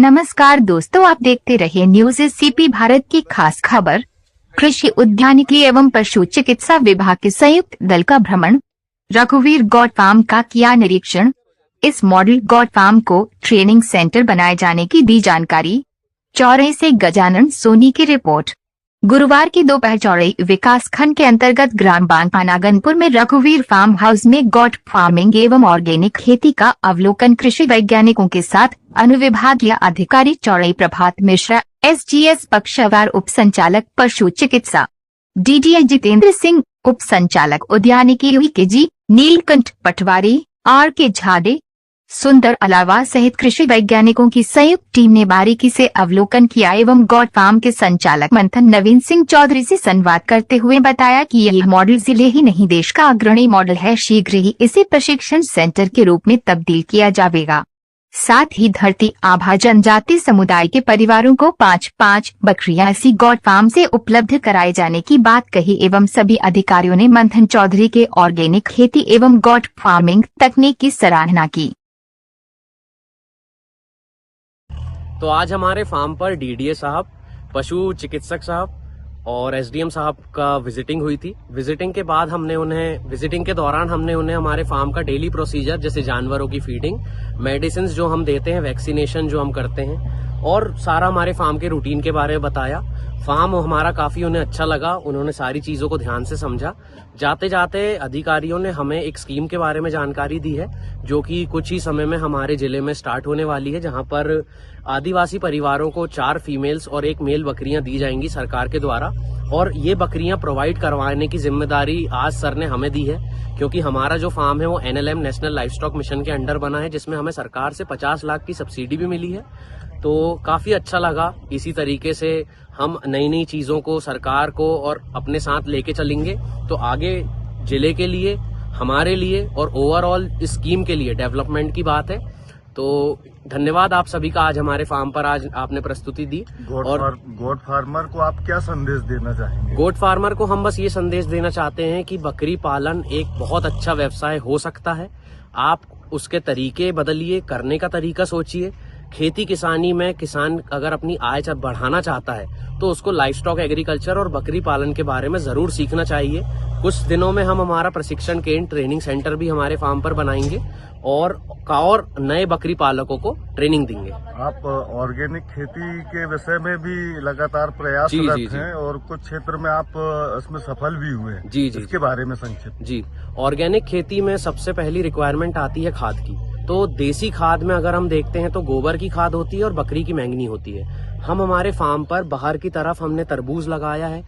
नमस्कार दोस्तों, आप देखते रहिए न्यूज सीपी भारत की खास खबर। कृषि उद्यानिकी एवं पशु चिकित्सा विभाग के संयुक्त दल का भ्रमण। रघुवीर गौट फार्म का किया निरीक्षण। इस मॉडल गौट फार्म को ट्रेनिंग सेंटर बनाए जाने की दी जानकारी। चौरई से गजानन सोनी की रिपोर्ट। गुरुवार की दोपहर चौरई विकास खंड के अंतर्गत ग्राम बांका नागनपुर में रघुवीर फार्म हाउस में गौट फार्मिंग एवं ऑर्गेनिक खेती का अवलोकन कृषि वैज्ञानिकों के साथ अनुविभागीय अधिकारी चौरई प्रभात मिश्रा, SGS पक्षवार, उप संचालक पशु चिकित्सा DDI जितेंद्र सिंह, उप संचालक उद्यानिकी UKG नीलकंठ पटवारी, RK झाडे, सुंदर अलावा सहित कृषि वैज्ञानिकों की संयुक्त टीम ने बारीकी से अवलोकन किया एवं गौट फार्म के संचालक मंथन नवीन सिंह चौधरी से संवाद करते हुए बताया कि यह मॉडल जिले ही नहीं देश का अग्रणी मॉडल है। शीघ्र ही इसे प्रशिक्षण सेंटर के रूप में तब्दील किया जाएगा। साथ ही धरती आभा जनजाति समुदाय के परिवारों को 5-5 बकरियां इसी गौट फार्म से उपलब्ध कराए जाने की बात कही एवं सभी अधिकारियों ने मंथन चौधरी के ऑर्गेनिक खेती एवं गौट फार्मिंग तकनीक की सराहना की। तो आज हमारे फार्म पर DDA साहब, पशु चिकित्सक साहब और SDM साहब का विजिटिंग हुई थी। विजिटिंग के दौरान हमने उन्हें हमारे फार्म का डेली प्रोसीजर, जैसे जानवरों की फीडिंग, मेडिसिन जो हम देते हैं, वैक्सीनेशन जो हम करते हैं, और सारा हमारे फार्म के रूटीन के बारे में बताया। फार्म हमारा काफी उन्हें अच्छा लगा, उन्होंने सारी चीजों को ध्यान से समझा। जाते जाते अधिकारियों ने हमें एक स्कीम के बारे में जानकारी दी है, जो कि कुछ ही समय में हमारे जिले में स्टार्ट होने वाली है, जहां पर आदिवासी परिवारों को 4 फीमेल्स और 1 मेल बकरियां दी जाएंगी सरकार के द्वारा। और ये बकरियां प्रोवाइड करवाने की जिम्मेदारी आज सर ने हमें दी है, क्योंकि हमारा जो फार्म है वो NLM national life stock mission के अंडर बना है, जिसमें हमें सरकार से 50 लाख की सब्सिडी भी मिली है। तो काफी अच्छा लगा। इसी तरीके से हम नई नई चीजों को, सरकार को और अपने साथ लेके चलेंगे, तो आगे जिले के लिए, हमारे लिए और ओवरऑल इस स्कीम के लिए डेवलपमेंट की बात है। तो धन्यवाद आप सभी का, आज हमारे फार्म पर आज आपने प्रस्तुति दी। गोट फार्मर को आप क्या संदेश देना चाहेंगे? गोट फार्मर को हम बस ये संदेश देना चाहते हैं कि बकरी पालन एक बहुत अच्छा व्यवसाय हो सकता है। आप उसके तरीके बदलिए, करने का तरीका सोचिए। खेती किसानी में किसान अगर अपनी आय जब बढ़ाना चाहता है तो उसको लाइफ स्टॉक एग्रीकल्चर और बकरी पालन के बारे में जरूर सीखना चाहिए। कुछ दिनों में हम हमारा प्रशिक्षण केंद्र, ट्रेनिंग सेंटर भी हमारे फार्म पर बनाएंगे और नए बकरी पालकों को ट्रेनिंग देंगे। आप ऑर्गेनिक खेती के विषय में भी लगातार प्रयासरत हैं और कुछ क्षेत्र में आप इसमें सफल भी हुए हैं। जी। इसके बारे में संक्षिप्त। जी, ऑर्गेनिक खेती में सबसे पहली रिक्वायरमेंट आती है खाद की। तो देसी खाद में अगर हम देखते हैं तो गोबर की खाद होती है और बकरी की मैंगनी होती है। हम हमारे फार्म पर बाहर की तरफ हमने तरबूज लगाया है,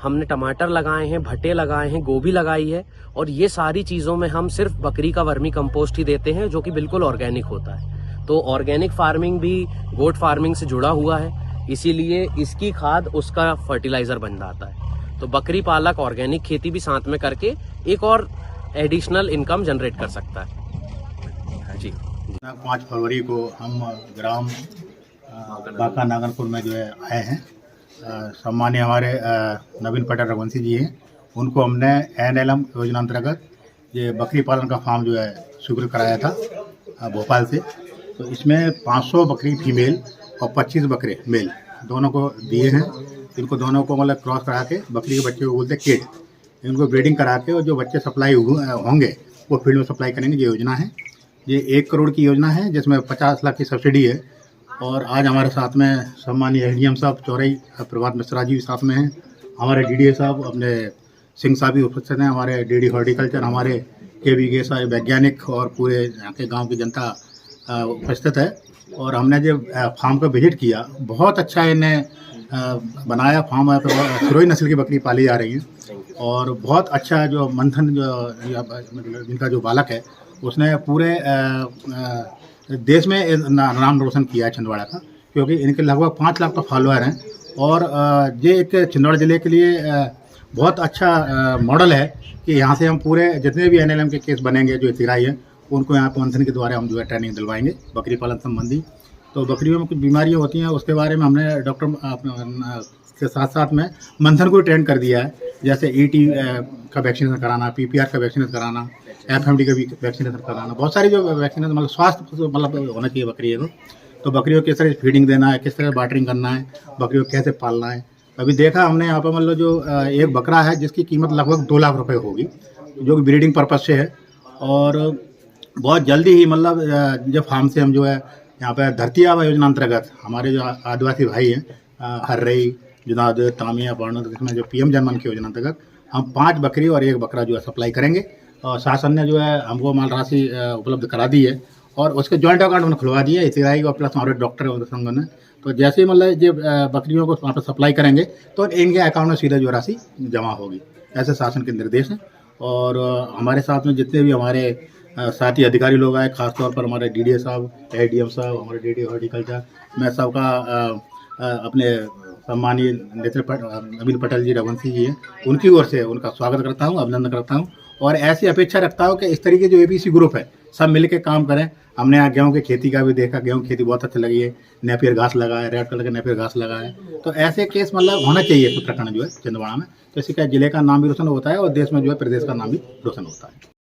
हमने टमाटर लगाए हैं, भट्टे लगाए हैं, गोभी लगाई है, और ये सारी चीजों में हम सिर्फ बकरी का वर्मी कंपोस्ट ही देते हैं, जो कि बिल्कुल ऑर्गेनिक होता है। तो ऑर्गेनिक फार्मिंग भी गोट फार्मिंग से जुड़ा हुआ है, इसीलिए इसकी खाद उसका फर्टिलाइजर बन जाता है। तो बकरी पालक ऑर्गेनिक खेती भी साथ में करके एक और एडिशनल इनकम जनरेट कर सकता है। जी। 5 फरवरी को हम ग्राम बांका नागनपुर में जो है आए हैं। सम्मानीय हमारे नवीन पटेल रघुवंशी जी हैं, उनको हमने NLM योजना अंतर्गत ये बकरी पालन का फार्म जो है स्वीकृत कराया था भोपाल से। तो इसमें 500 बकरी फीमेल और 25 बकरे मेल दोनों को दिए हैं। इनको दोनों को मतलब क्रॉस करा के, बकरी के बच्चे को बोलते किड, इनको ब्रीडिंग करा के और जो बच्चे सप्लाई होंगे वो फील्ड में सप्लाई करेंगे। ये योजना है, ये 1 करोड़ की योजना है, जिसमें 50 लाख की सब्सिडी है। और आज हमारे साथ में सम्मानीय SDM साहब चौरई प्रभात मिश्रा जी भी साथ में हैं, हमारे DDA साहब अपने सिंह साहब भी उपस्थित हैं, हमारे DD हॉर्टिकल्चर, हमारे KVK साहब वैज्ञानिक और पूरे यहाँ के गांव की जनता उपस्थित है। और हमने जब फार्म का विजिट किया, बहुत अच्छा इन्हें बनाया फार्म है। सिरोही नस्ल की बकरी पाली जा रही है और बहुत अच्छा जो मंथन मतलब इनका जो बालक है उसने पूरे देश में नाम रोशन किया है छिंदवाड़ा का, क्योंकि इनके लगभग 5 लाख का फॉलोअर हैं। और ये एक छिंदवाड़ा ज़िले के लिए बहुत अच्छा मॉडल है कि यहाँ से हम पूरे जितने भी NLM के केस बनेंगे जो इतिराई हैं, उनको यहाँ पर मंथन के द्वारा हम जो है ट्रेनिंग दिलवाएंगे बकरी पालन संबंधी। तो बकरियों में कुछ बीमारियाँ होती हैं, उसके बारे में हमने डॉक्टर के साथ साथ में मंथन को ट्रेन कर दिया है, जैसे ET का वैक्सीनेशन कराना, PPR का वैक्सीनेशन कराना, FMD का भी वैक्सीनेशन कराना, बहुत सारी जो वैक्सीनेशन मतलब स्वास्थ्य मतलब होना चाहिए बकरी को। तो बकरियों को किस तरह फीडिंग देना है, किस तरह वाटरिंग करना है, बकरियों को कैसे पालना है। अभी देखा हमने यहाँ पर मतलब जो एक बकरा है जिसकी कीमत लगभग 2 लाख रुपए होगी, जो कि ब्रीडिंग पर्पज से है। और बहुत जल्दी ही मतलब जब फार्म से हम जो है यहाँ पर धरती आबा योजना अंतर्गत हमारे जो आदिवासी भाई हैं हर्रई, जुनाद, तामिया, पार्नो, इसमें जो PM जनमन की योजना अंतर्गत हम 5 बकरी और 1 बकरा जो है सप्लाई करेंगे। और शासन ने जो है हमको माल राशि उपलब्ध करा दी है और उसके जॉइंट अकाउंट में खुलवा दिया है इतिराई और प्लस हमारे डॉक्टर और संघ ने। तो जैसे ही मतलब ये बकरियों को वहाँ पर सप्लाई करेंगे तो इनके अकाउंट में सीधे जो राशि जमा होगी, ऐसे शासन के निर्देश हैं। और हमारे साथ में जितने भी हमारे साथी अधिकारी लोग आए, खासतौर पर हमारे DDA साहब, ADM साहब, हमारे DD हॉर्टिकल्चर, मैं सबका अपने सम्मानीय नवीन पटेल जी रघुवंशी जी हैं, उनकी ओर से उनका स्वागत करता हूं, अभिनंदन करता हूं और ऐसी अपेक्षा रखता हूं कि इस तरीके जो ABC ग्रुप है सब मिल के काम करें। हमने यहाँ गेहूं की खेती का भी देखा, गेहूं की खेती बहुत अच्छी लगी है, नेपियर घास लगा है, रेड कलर का नेपियर घास लगा है। तो ऐसे केस मतलब होना चाहिए उत्तराखंड जो है छिंदवाड़ा में, तो इससे क्या जिले का नाम भी रोशन होता है और देश में जो है प्रदेश का नाम भी रोशन होता है।